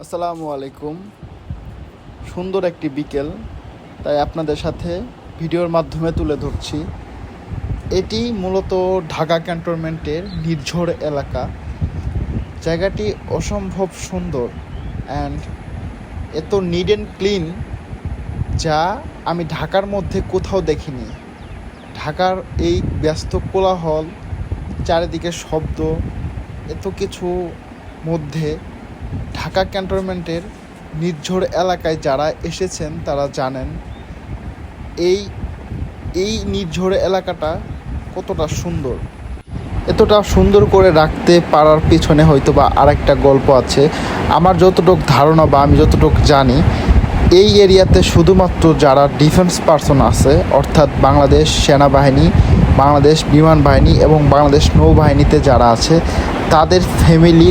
আসসালামু আলাইকুম। সুন্দর একটি বিকেল, তাই আপনাদের সাথে ভিডিওর মাধ্যমে তুলে ধরছি। এটি মূলত ঢাকা ক্যান্টনমেন্টের নির্ঝর এলাকা। জায়গাটি অসম্ভব সুন্দর অ্যান্ড এত নিট অ্যান্ড ক্লিন, যা আমি ঢাকার মধ্যে কোথাও দেখিনি। ঢাকার এই ব্যস্ত কোলাহল, চারিদিকে শব্দ, এত কিছু মধ্যে ঢাকা ক্যান্টনমেন্টের নির্ঝর এলাকায় যারা এসেছেন তারা জানেন এই এই নির্ঝর এলাকাটা কতটা সুন্দর। এতটা সুন্দর করে রাখতে পারার পিছনে হয়তো বা আরেকটা গল্প আছে। আমার যতটুকু ধারণা বা আমি যতটুকু জানি, এই এরিয়াতে শুধুমাত্র যারা ডিফেন্স পার্সন আছে, অর্থাৎ বাংলাদেশ সেনাবাহিনী, বাংলাদেশ বিমান বাহিনী এবং বাংলাদেশ নৌবাহিনীতে যারা আছে তাদের ফ্যামিলি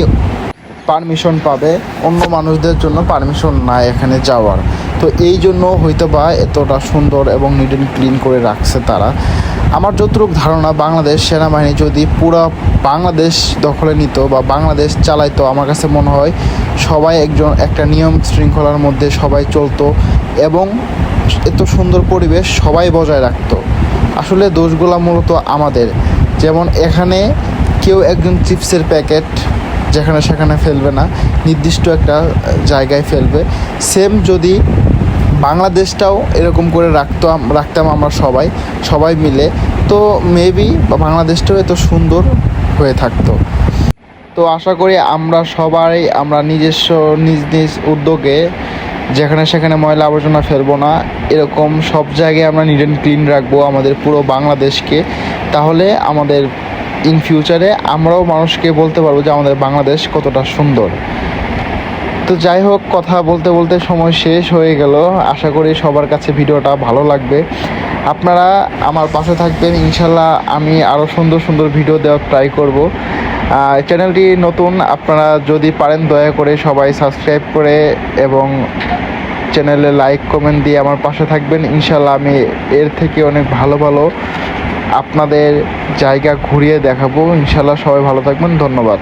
পারমিশন পাবে, অন্য মানুষদের জন্য পারমিশন নাই এখানে যাওয়ার। তো এই জন্য হয়তো বা এতটা সুন্দর এবং নিট অ্যান্ড ক্লিন করে রাখছে তারা। আমার যতটুকু ধারণা, বাংলাদেশ সেনাবাহিনী যদি পুরো বাংলাদেশ দখলে নিত বা বাংলাদেশ চালাইতো, আমার কাছে মনে হয় সবাই একটা নিয়ম শৃঙ্খলার মধ্যে সবাই চলতো এবং এত সুন্দর পরিবেশ সবাই বজায় রাখতো। আসলে দোষগুলো মূলত আমাদের। যেমন এখানে কেউ একজন চিপসের প্যাকেট যেখানে সেখানে ফেলবে না, নির্দিষ্ট একটা জায়গায় ফেলবে। সেম যদি বাংলাদেশটাও এরকম করে রাখতাম আমরা সবাই মিলে, তো মেবি বাংলাদেশটাও এত সুন্দর হয়ে থাকতো। তো আশা করি আমরা নিজস্ব নিজ উদ্যোগে যেখানে সেখানে ময়লা আবর্জনা ফেলবো না, এরকম সব জায়গায় আমরা নিট অ্যান্ড ক্লিন রাখবো আমাদের পুরো বাংলাদেশকে। তাহলে আমাদের ইন ফিউচারে আমরাও মানুষকে বলতে পারবো যে আমাদের বাংলাদেশ কতটা সুন্দর। তো যাই হোক, কথা বলতে বলতে সময় শেষ হয়ে গেল। আশা করি সবার কাছে ভিডিওটা ভালো লাগবে। আপনারা আমার পাশে থাকবেন, ইনশাল্লাহ আমি আরও সুন্দর সুন্দর ভিডিও দেওয়ার ট্রাই করব। চ্যানেলটি নতুন, আপনারা যদি পারেন দয়া করে সবাই সাবস্ক্রাইব করে এবং চ্যানেলে লাইক কমেন্ট দিয়ে আমার পাশে থাকবেন। ইনশাল্লাহ আমি এর থেকে অনেক ভালো ভালো আপনাদের জায়গা ঘুরিয়ে দেখাবো। ইনশাল্লাহ সবাই ভালো থাকবেন, ধন্যবাদ।